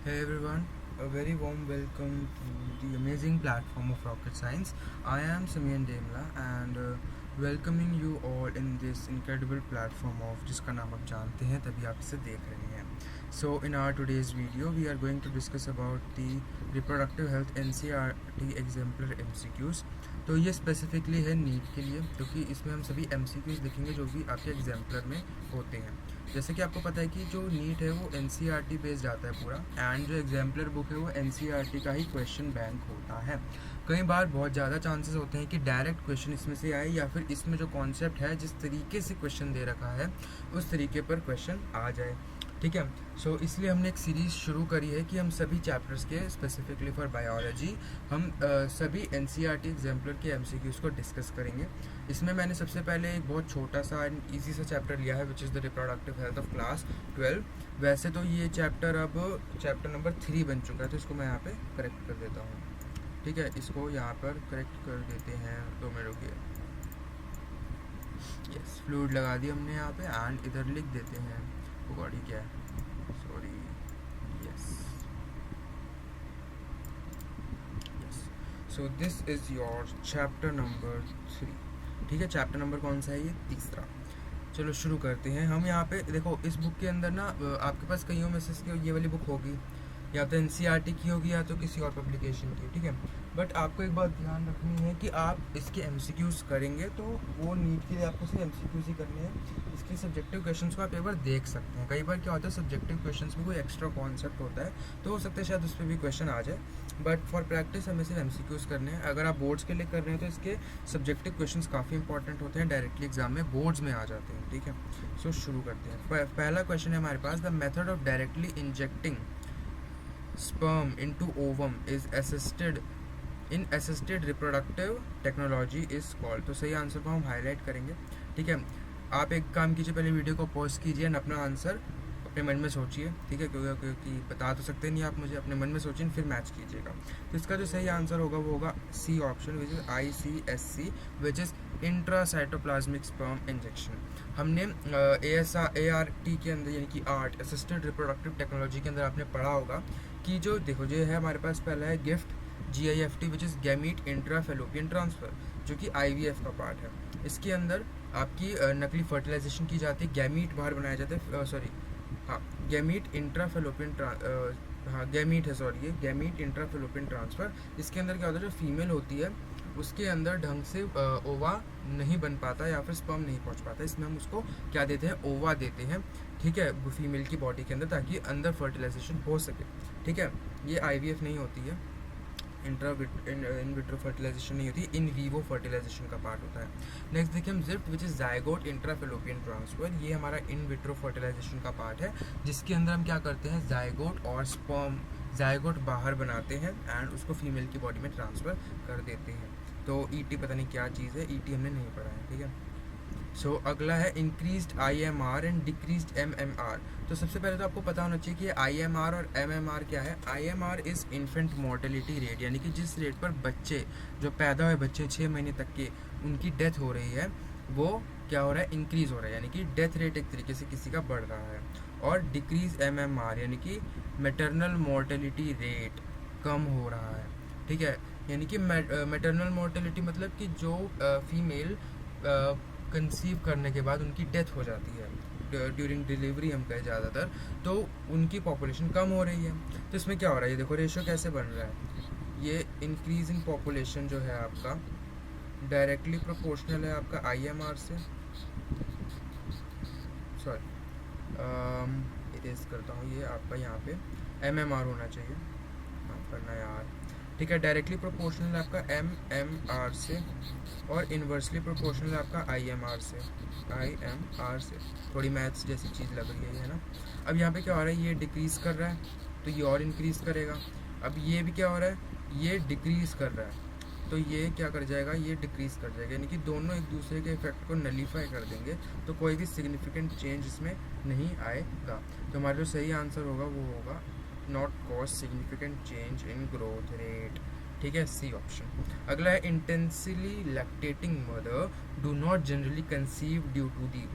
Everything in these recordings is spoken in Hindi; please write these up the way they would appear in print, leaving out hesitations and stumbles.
Hey everyone, a very warm welcome to the amazing platform of Rocket Science. I am Samian Demla and welcoming you all in this incredible platform of जिसका नाम आप जानते हैं तभी आप इसे देख रहे हैं. So in our today's video we are going to discuss about the reproductive health NCERT exemplar MCQs. तो ये स्पेसिफिकली है नीट के लिए क्योंकि इसमें हम सभी MCQs देखेंगे जो भी आपके एग्जाम्पलर में होते हैं. जैसे कि आपको पता है कि जो नीट है वो NCERT बेस्ड आता है पूरा, एंड जो एग्जाम्पलर बुक है वो NCERT का ही क्वेश्चन बैंक होता है. कई बार बहुत ज़्यादा चांसेस होते हैं कि डायरेक्ट क्वेश्चन इसमें से आए या फिर इसमें जो कॉन्सेप्ट है जिस तरीके से क्वेश्चन दे रखा है उस तरीके पर क्वेश्चन आ जाए. ठीक है. सो इसलिए हमने एक सीरीज़ शुरू करी है कि हम सभी चैप्टर्स के स्पेसिफिकली फॉर बायोलॉजी हम सभी NCERT एग्जाम्पलर के MCQs को डिस्कस करेंगे. इसमें मैंने सबसे पहले एक बहुत छोटा सा एंड ईजी सा चैप्टर लिया है which is the reproductive health of class 12. वैसे तो ये चैप्टर अब चैप्टर नंबर 3 बन चुका है, तो इसको मैं यहाँ पे करेक्ट कर देता हूँ. ठीक है, इसको यहाँ पर करेक्ट कर देते हैं. 2 मिनट रुकिए. यस, फ्लूइड लगा दी हमने यहाँ पे एंड इधर लिख देते हैं बॉडी क्या है. Sorry. Yes. Yes. So this is your chapter number 3. ठीक है, चैप्टर नंबर कौन सा है? ये तीसरा. चलो शुरू करते हैं. हम यहाँ पे देखो इस बुक के अंदर ना आपके पास कईयों में से ये वाली बुक होगी, या तो NCERT की होगी या तो किसी और पब्लिकेशन की. ठीक है, बट आपको एक बात ध्यान रखनी है कि आप इसके MCQs करेंगे तो वो नीट के लिए आपको सिर्फ MCQs ही करने हैं. इसके सब्जेक्टिव क्वेश्चंस को आप एक बार देख सकते हैं. कई बार क्या होता है सब्जेक्टिव क्वेश्चंस में कोई एक्स्ट्रा कॉन्सेप्ट होता है तो हो सकता है शायद उस पर भी क्वेश्चन आ जाए, बट फॉर प्रैक्टिस हमें सिर्फ MCQs करने हैं. अगर आप बोर्ड्स के लिए कर रहे हैं तो इसके सब्जेक्टिव क्वेश्चंस काफ़ी इंपॉर्टेंट होते हैं, डायरेक्टली एग्जाम में बोर्ड्स में आ जाते हैं. ठीक है, सो शुरू करते हैं. पहला क्वेश्चन है हमारे पास, the method of directly injecting sperm into ovum is assisted reproductive technology is called. तो सही आंसर को हम हाईलाइट करेंगे. ठीक है, आप एक काम कीजिए, पहले वीडियो को पॉज कीजिए और अपना आंसर अपने मन में सोचिए. ठीक है, क्योंकि बता तो सकते नहीं आप मुझे, अपने मन में सोचिए फिर मैच कीजिएगा. तो इसका जो सही आंसर होगा वो होगा C option which is ICSC which is intracytoplasmic sperm injection. हमने ART के अंदर यानी कि आर्ट असिस्टेड रिप्रोडक्टिव टेक्नोलॉजी के अंदर आपने पढ़ा होगा कि जो देखो जो है हमारे पास पहला है gift GIFT which is gamete intra fallopian transfer, जो कि IVF का पार्ट है. इसके अंदर आपकी नकली फर्टिलाइजेशन की जाती है, गैमीट बाहर बनाया जाता है. सॉरी, हाँ, गैमीट इंट्रा फेलोपियन गैमीट है, सॉरी, ये गैमीट इंट्रा फेलोपियन ट्रांसफ़र. इसके अंदर क्या होता है, जो फीमेल होती है उसके अंदर ढंग से ओवा नहीं बन पाता या फिर स्पर्म नहीं पहुंच पाता. इसमें हम उसको क्या देते हैं, ओवा देते हैं. ठीक है, फीमेल की बॉडी के अंदर, ताकि अंदर फर्टिलाइजेशन हो सके. ठीक है, ये IVF नहीं होती है, इन विट्रो फर्टिलाइजेशन नहीं होती, इन वीवो फर्टिलाइजेशन का पार्ट होता है. नेक्स्ट देखिए हम ZIFT which is zygote intrafallopian transfer. ये हमारा इन विट्रो फर्टिलाइजेशन का पार्ट है, जिसके अंदर हम क्या करते हैं, जायगोट और स्पर्म, जायगोट बाहर बनाते हैं एंड उसको फीमेल की बॉडी में ट्रांसफ़र कर देते हैं. तो ET पता नहीं क्या चीज़ है, ET हमने नहीं पढ़ा है. ठीक है, सो अगला है increased IMR and decreased MMR. तो सबसे पहले तो आपको पता होना चाहिए कि IMR और MMR क्या है. IMR is infant mortality rate, यानी कि जिस रेट पर बच्चे जो पैदा हुए बच्चे 6 महीने तक के उनकी डेथ हो रही है वो क्या हो रहा है, इंक्रीज़ हो रहा है, यानी कि डेथ रेट एक तरीके से किसी का बढ़ रहा है. और डिक्रीज MMR यानी कि मैटरनल मोर्टेलिटी रेट कम हो रहा है. ठीक है, यानी कि मैटरनल मोर्टेलिटी मतलब कि जो फीमेल कंसीव करने के बाद उनकी डेथ हो जाती है ड्यूरिंग डिलीवरी हम कहें ज़्यादातर, तो उनकी पॉपुलेशन कम हो रही है. तो इसमें क्या हो रहा है, ये देखो रेशियो कैसे बन रहा है. ये इंक्रीजिंग पॉपुलेशन जो है आपका डायरेक्टली प्रोपोर्शनल है आपका IMR से. सॉरी, इरेज करता हूँ, ये आपका यहाँ पे MMR होना चाहिए. माफ़ करना यार. ठीक है, डायरेक्टली प्रोपोर्शनल है आपका MMR से और इन्वर्सली प्रोपोर्शनल है आपका IMR से. थोड़ी मैथ्स जैसी चीज़ लग रही है ना. अब यहाँ पे क्या हो रहा है, ये डिक्रीज़ कर रहा है तो ये और इंक्रीज़ करेगा. अब ये भी क्या हो रहा है, ये डिक्रीज़ कर रहा है तो ये क्या कर जाएगा, ये डिक्रीज़ कर जाएगा, यानी कि दोनों एक दूसरे के इफेक्ट को नलीफाई कर देंगे, तो कोई भी सिग्निफिकेंट चेंज इसमें नहीं आएगा. तो हमारा जो सही आंसर होगा वो होगा not cause significant change in growth rate. ठीक है, सी ऑप्शन. अगला है intensively lactating mother do not generally conceive due to the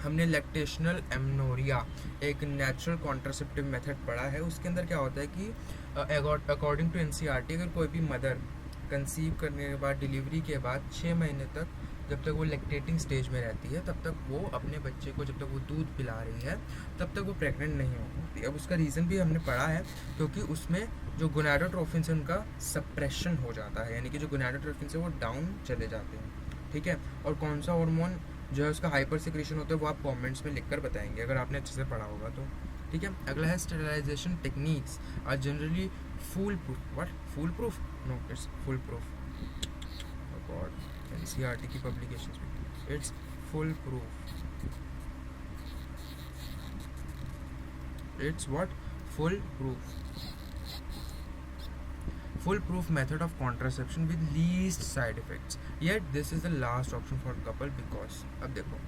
हमने लैक्टेशनल एमनोरिया एक नेचुरल कॉन्ट्रासेप्टिव मेथड पढ़ा है। उसके अंदर क्या होता है कि अकॉर्डिंग टू एनसीईआरटी अगर कोई भी मदर कंसीव करने के बाद डिलीवरी के बाद 6 महीने तक जब तक वो लैक्टेटिंग स्टेज में रहती है तब तक वो अपने बच्चे को, जब तक वो दूध पिला रही है तब तक वो प्रेग्नेंट नहीं हो सकती। अब उसका रीज़न भी हमने पढ़ा है क्योंकि उसमें जो गोनाडोट्रोफिन है उनका सप्रेशन हो जाता है, यानी कि जो गोनाडोट्रोफिन है वो डाउन चले जाते हैं, ठीक है। और कौन सा हार्मोन जो है उसका हाइपर सिक्रेशन होता है वो आप कमेंट्स में लिखकर बताएंगे अगर आपने अच्छे से पढ़ा होगा तो, ठीक है। अगला है sterilisation techniques are generally fool proof. What fool proof? No, it's full proof. God, NCERT की पब्लिकेशंस में it's full proof. It's what? Full proof. Full proof method of contraception with least side effects, yet this is the last option for couple because, अब देखो,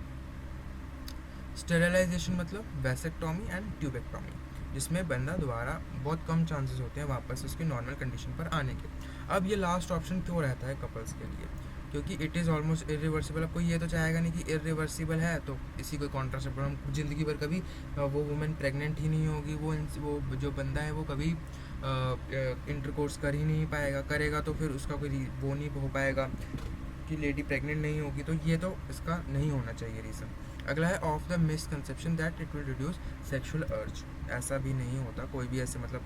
स्टेरिलाइजेशन मतलब वैसेक्टोमी एंड ट्यूबेक्टोमी, जिसमें बंदा दोबारा बहुत कम चांसेस होते हैं वापस उसकी नॉर्मल कंडीशन पर आने के। अब ये लास्ट ऑप्शन क्यों रहता है कपल्स के लिए? क्योंकि इट इज़ ऑलमोस्ट इरिवर्सिबल। अब कोई ये तो चाहेगा नहीं कि इरिवर्सिबल है तो इसी को कॉन्ट्रासेप्टिव, हम ज़िंदगी भर कभी वो वुमेन प्रेग्नेंट ही नहीं होगी, वो जो बंदा है वो कभी इंटरकोर्स कर ही नहीं पाएगा, करेगा तो फिर उसका कोई वो नहीं हो पाएगा कि लेडी प्रेग्नेंट नहीं होगी, तो ये तो इसका नहीं होना चाहिए रीज़न। अगला है of the misconception that it will reduce sexual अर्ज। ऐसा भी नहीं होता, कोई भी ऐसे मतलब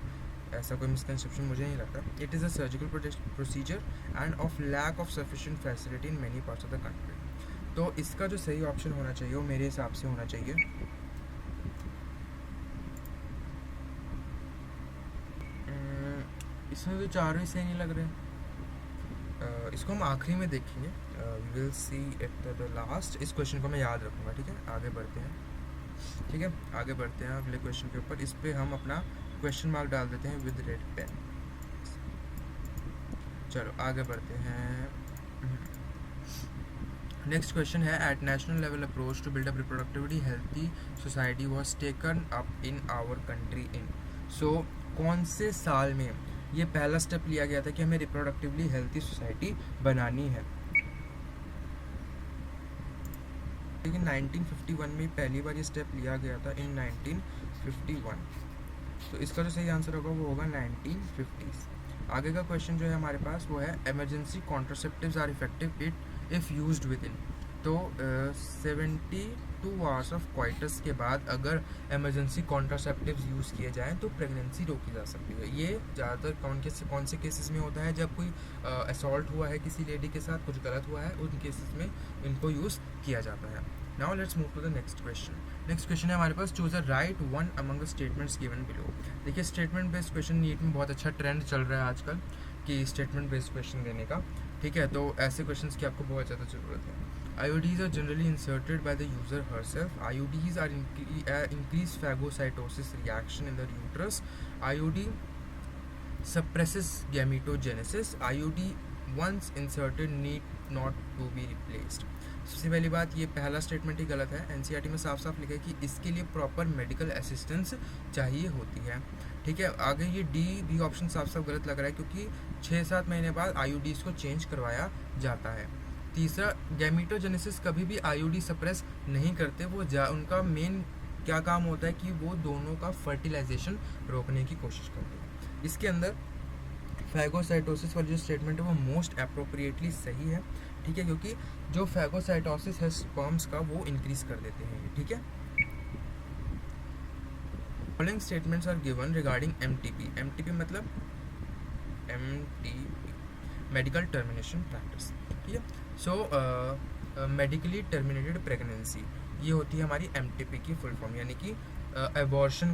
ऐसा कोई मिसकंसेप्शन मुझे नहीं लगता। It is a surgical procedure and of lack of sufficient facility in many parts of the country. तो इसका जो सही ऑप्शन होना चाहिए वो मेरे हिसाब से होना चाहिए इसमें तो चारों ही सही नहीं लग रहे। इसको हम आखिरी में देखेंगे, we will see at the last. इस क्वेश्चन को मैं याद रखूँगा, ठीक है। आगे बढ़ते हैं, ठीक है, आगे बढ़ते हैं अगले क्वेश्चन के ऊपर। इस पर हम अपना क्वेश्चन मार्क डाल देते हैं विद रेड पेन। चलो आगे बढ़ते हैं। नेक्स्ट क्वेश्चन है, at national level approach to build up reproductivity healthy society was taken up in our country in. So कौन से साल में ये पहला स्टेप लिया गया था कि हमें रिप्रोडक्टिवली हेल्थी सोसाइटी बनानी है? लेकिन 1951 में पहली बार ये स्टेप लिया गया था, इन 1951। तो इसका जो सही आंसर होगा वो होगा 1950s। आगे का क्वेश्चन जो है हमारे पास वो है, emergency contraceptives are effective if used within. तो 72 आवर्स ऑफ क्वाइटस के बाद अगर एमरजेंसी कॉन्ट्रासेप्टिव्स यूज़ किए जाएँ तो प्रेगनेंसी रोकी जा सकती है। ये ज़्यादातर कौन से केसेस में होता है? जब कोई असॉल्ट हुआ है किसी लेडी के साथ, कुछ गलत हुआ है, उन केसेस में इनको यूज़ किया जाता है। Now let's move to the next question. Next question है हमारे पास, choose a right one among the statements given below. देखिए स्टेटमेंट बेस्ड क्वेश्चन नीट में बहुत अच्छा ट्रेंड चल रहा है आजकल कि स्टेटमेंट बेस्ड क्वेश्चन देने का, ठीक है। तो ऐसे क्वेश्चंस की आपको बहुत ज़्यादा ज़रूरत है। IUDs are generally inserted by the user herself. IUDs are increased phagocytosis reaction in the uterus. IUD suppresses gametogenesis. IUD once inserted need not to be replaced. सबसे पहली बात, ये पहला स्टेटमेंट ही गलत है। एनसीईआरटी में साफ साफ लिखा है कि इसके लिए प्रॉपर मेडिकल असिस्टेंस चाहिए होती है, ठीक है। आगे ये डी भी ऑप्शन साफ साफ गलत लग रहा है क्योंकि 6-7 महीने बाद IUDs को चेंज करवाया जाता है। तीसरा, गैमेटोजेनेसिस कभी भी IUD सप्रेस नहीं करते, वो उनका मेन क्या काम होता है कि वो दोनों का फर्टिलाइजेशन रोकने की कोशिश करते हैं। इसके अंदर फैगोसाइटोसिस वाली जो स्टेटमेंट है वो मोस्ट अप्रोप्रिएटली सही है, ठीक है, क्योंकि जो फैगोसाइटोसिस है स्पर्म्स का वो इंक्रीज कर देते हैं, ठीक है। Following statements are given regarding MTP। MTP मतलब मेडिकल टर्मिनेशन प्रैक्टिस, ठीक है। सो मेडिकली टर्मिनेटेड प्रेगनेंसी, ये होती है हमारी MTP की फुल फॉर्म, यानी कि एबॉर्शन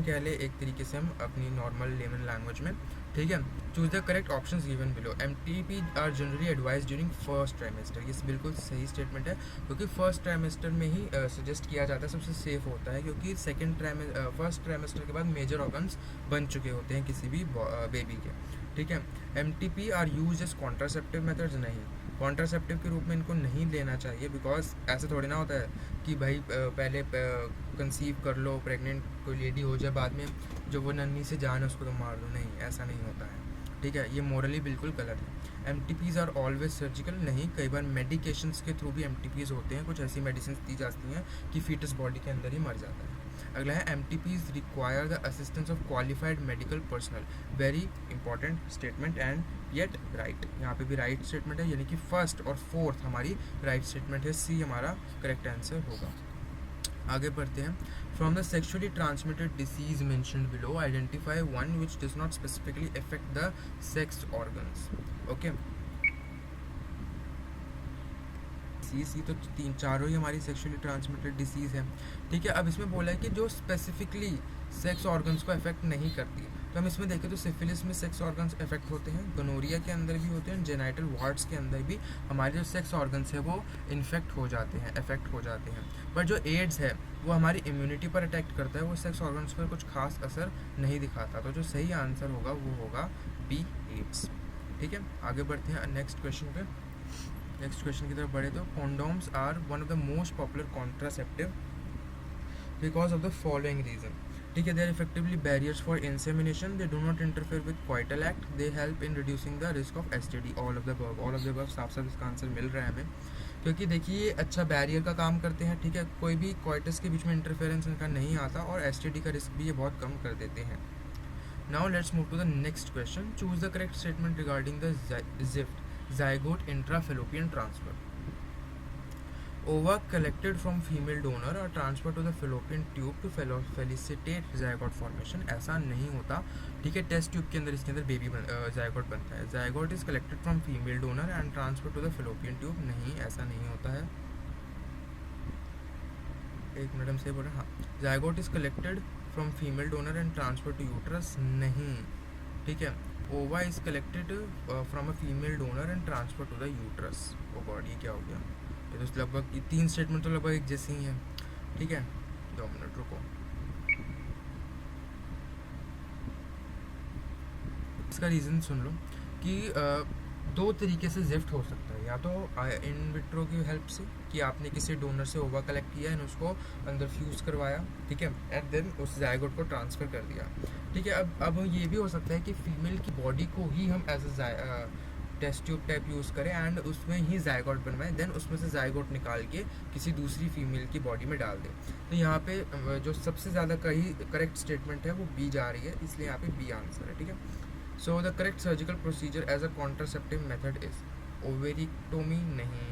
कह ले एक तरीके से हम अपनी नॉर्मल लेमन लैंग्वेज में, ठीक है। Choose the correct options given below. MTP are generally advise during first trimester. ये बिल्कुल सही स्टेटमेंट है क्योंकि फर्स्ट ट्राइमेस्टर में ही सजेस्ट किया जाता है, सबसे सेफ होता है, क्योंकि फर्स्ट ट्राइमेस्टर के बाद मेजर ऑर्गन्स बन चुके होते हैं किसी भी बेबी के, ठीक है। MTP are use as contraceptive methods, नहीं, कॉन्ट्रासेप्टिव के रूप में इनको नहीं लेना चाहिए, बिकॉज ऐसा थोड़ी ना होता है कि भाई पहले कंसीव कर लो, प्रेग्नेंट कोई लेडी हो जाए, बाद में जो वो नन्ही से जान है उसको तो मार दो, नहीं, ऐसा नहीं होता है। ठीक है, ये मोरली बिल्कुल गलत है। एमटीपीज आर ऑलवेज सर्जिकल नहीं, कई बार मेडिकेशंस के थ्रू भी एमटीपीज होते हैं, कुछ ऐसी मेडिसिन दी जाती हैं कि फीटस बॉडी के अंदर ही मर जाता है। अगला है MTPs require the assistance of qualified medical personal, very important statement and yet right. यहाँ पे भी राइट स्टेटमेंट है, यानी कि फर्स्ट और फोर्थ हमारी राइट स्टेटमेंट है, सी हमारा करेक्ट आंसर होगा। आगे बढ़ते हैं। From the sexually transmitted disease mentioned below identify one which does not specifically affect the sex organs. Okay, see तो तीन चारों ही हमारी सेक्सुअली ट्रांसमिटेड डिसीज है। ठीक है, अब इसमें बोला है कि जो स्पेसिफिकली सेक्स ऑर्गन्स को अफेक्ट नहीं करती, तो हम इसमें देखें तो सिफिलिस में सेक्स ऑर्गन्स अफेक्ट होते हैं, गोनोरिया के अंदर भी होते हैं, जेनाइटल वार्ड्स के अंदर भी हमारे जो सेक्स ऑर्गन्स है वो इन्फेक्ट हो जाते हैं, अफेक्ट हो जाते हैं। पर जो एड्स है वो हमारी इम्यूनिटी पर अटैक करता है, वो सेक्स ऑर्गन्स पर कुछ खास असर नहीं दिखाता। तो जो सही आंसर होगा वो होगा बी, एड्स। ठीक है, आगे बढ़ते हैं नेक्स्ट क्वेश्चन पे। नेक्स्ट क्वेश्चन की तरफ बढ़े तो condoms are one of the most popular contraceptive because of the following reason. ठीक है, they are effectively barriers for insemination, they do not interfere with coital act, they help in reducing the risk of STD. All of the above, all of the above साफ साफ इसका आंसर मिल रहा है हमें, क्योंकि देखिए ये अच्छा बैरियर का काम करते हैं। ठीक है, कोई भी कोइटस के बीच में इंटरफेरेंस इनका नहीं आता, और एसटीडी का रिस्क भी ये बहुत कम कर देते हैं। Now let's move to the next question. Choose the correct statement regarding the ZIFT zygote intrafallopian transfer. Ova collected from female donor are transferred to the fallopian tube to felicitate zygote formation. ऐसा नहीं होता। ठीक है, टेस्ट ट्यूब के अंदर इसके अंदर बेबी zygote बनता है। zygote is collected from female donor and transferred to the fallopian tube. नहीं, ऐसा नहीं होता है। एक मिनट, हम से बोल रहे हैं। हाँ, zygote is collected from female donor and transferred to uterus. नहीं, ठीक है, ova is collected from a female donor and transfer to the uterus. Oh god, ये क्या हो गया? ये तो लगभग ये तीन स्टेटमेंट तो लगभग एक जैसी ही हैं। ठीक है, 2 मिनट रुको। इसका रीज़न सुन लो कि दो तरीके से ज़िफ्ट हो सकता है, या तो इन विट्रो की हेल्प से कि आपने किसी डोनर से ओवा कलेक्ट किया एंड उसको अंदर फ्यूज़ करवाया, ठीक है, एंड देन उस ज़ायगोट को ट्रांसफ़र कर दिया। ठीक है, अब ये भी हो सकता है कि फीमेल की बॉडी को ही हम as a test tube type use करें एंड उसमें ही ज़ायगोट बनवाएं, देन उसमें से ज़ायगोट निकाल के किसी दूसरी फीमेल की बॉडी में डाल दें। तो यहाँ पे जो सबसे ज़्यादा करेक्ट स्टेटमेंट है वो बी जा रही है, इसलिए यहाँ पे बी आंसर है। ठीक है, so the correct surgical procedure as a contraceptive method is ovariectomy नहीं,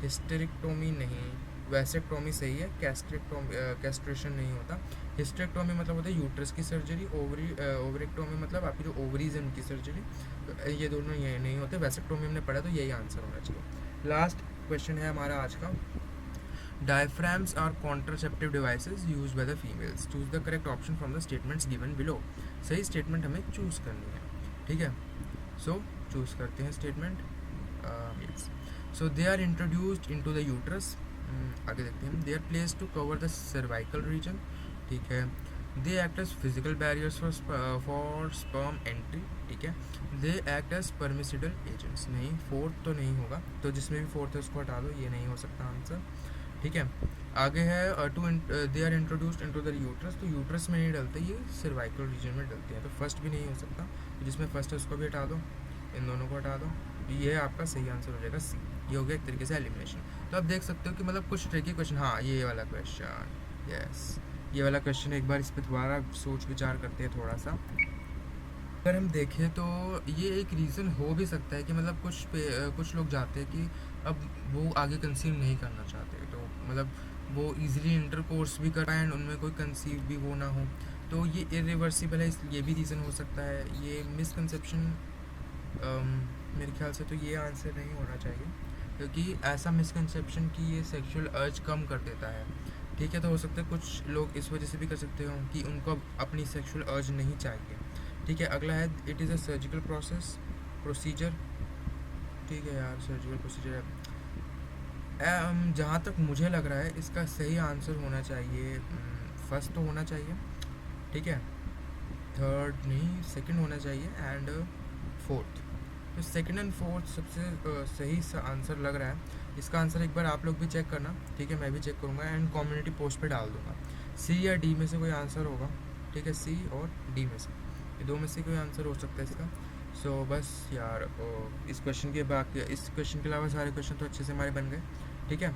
हिस्टेरेक्टोमी नहीं, वैसेक्टोमी सही है, कैस्ट्रेशन नहीं होता। हिस्टेरेक्टोमी मतलब होता है यूट्रस की सर्जरी, ओवरेक्टोमी मतलब आपकी जो ओवरीज है उनकी सर्जरी, तो ये दोनों ये नहीं होते। वैसेक्टोमी हमने पढ़ा, तो यही आंसर होना चाहिए। लास्ट क्वेश्चन है हमारा आज का। Diaphragms are contraceptive devices used by the females, choose the correct option from the statements given below. सही स्टेटमेंट हमें चूज करनी है। ठीक है, सो चूज करते हैं statement. So they are introduced into the uterus. आगे देखते हैं। They are placed to cover the cervical region. ठीक है, they act as physical barriers for sperm entry. ठीक है, they act as spermicidal agents. नहीं, फोर्थ तो नहीं होगा, तो जिसमें भी फोर्थ है उसको हटा दो, ये नहीं हो सकता आंसर। ठीक है, आगे है they are introduced into the uterus, तो यूट्रस में नहीं डलते, ये सर्वाइकल रीजन में डलते हैं, तो फर्स्ट भी नहीं हो सकता, तो जिसमें फर्स्ट है उसको भी हटा दो, इन दोनों को हटा दो, ये आपका सही आंसर हो जाएगा सी। ये हो गया एक तरीके से एलिमिनेशन। तो आप देख सकते हो कि मतलब कुछ ट्रिकी क्वेश्चन, हाँ ये वाला क्वेश्चन, यस ये वाला क्वेश्चन, एक बार इस पर दोबारा सोच विचार करते हैं थोड़ा सा। अगर हम देखें तो ये एक रीज़न हो भी सकता है कि मतलब कुछ लोग जाते हैं कि अब वो आगे कंसीव नहीं करना चाहते, तो मतलब वो इजीली इंटरकोर्स भी कर पाए एंड उनमें कोई कंसीव भी वो ना हो, तो ये इरिवर्सिबल है, ये भी रीज़न हो सकता है। ये मिसकंसेप्शन मेरे ख्याल से तो ये आंसर नहीं होना चाहिए, क्योंकि ऐसा मिसकंसेप्शन कि ये सेक्सुअल अर्ज कम कर देता है। ठीक है, तो हो सकता है कुछ लोग इस वजह से भी कर सकते हो कि उनको अपनी सेक्सुअल अर्ज नहीं चाहिए। ठीक है, अगला है it is a surgical procedure. ठीक है यार, सर्जिकल प्रोसीजर है। जहाँ तक मुझे लग रहा है इसका सही आंसर होना चाहिए फर्स्ट तो होना चाहिए, ठीक है, थर्ड नहीं, सेकंड होना चाहिए एंड फोर्थ। तो सेकंड एंड फोर्थ सबसे सही आंसर लग रहा है। इसका आंसर एक बार आप लोग भी चेक करना, ठीक है, मैं भी चेक करूँगा एंड कम्युनिटी पोस्ट पे डाल दूँगा। सी या डी में से कोई आंसर होगा, ठीक है, सी और डी में से, ये दो में से कोई आंसर हो सकता है इसका। सो बस यार इस क्वेश्चन के बाकी, इस क्वेश्चन के अलावा सारे क्वेश्चन तो अच्छे से हमारे बन गए, ठीक है।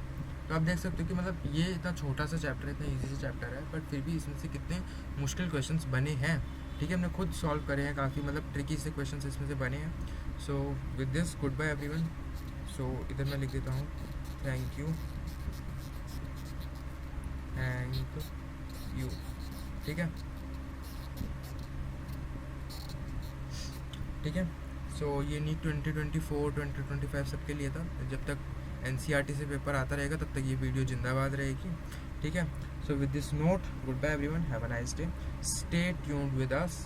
तो आप देख सकते हो कि मतलब ये इतना छोटा सा चैप्टर है, इतना इजी सा चैप्टर है, बट फिर भी इसमें से कितने मुश्किल क्वेश्चंस बने हैं, ठीक है। हमने खुद सॉल्व करे हैं, काफ़ी मतलब ट्रिकी से क्वेश्चंस इसमें से बने हैं। So with this goodbye everyone. So इधर मैं लिख देता हूँ थैंक यू, ठीक है, ठीक है। सो ये नीट 2024 2025 सबके लिए था। जब तक NCERT से पेपर आता रहेगा तब तक ये वीडियो जिंदाबाद रहेगी, ठीक है। So with this note, goodbye everyone, have a nice day, stay tuned with us.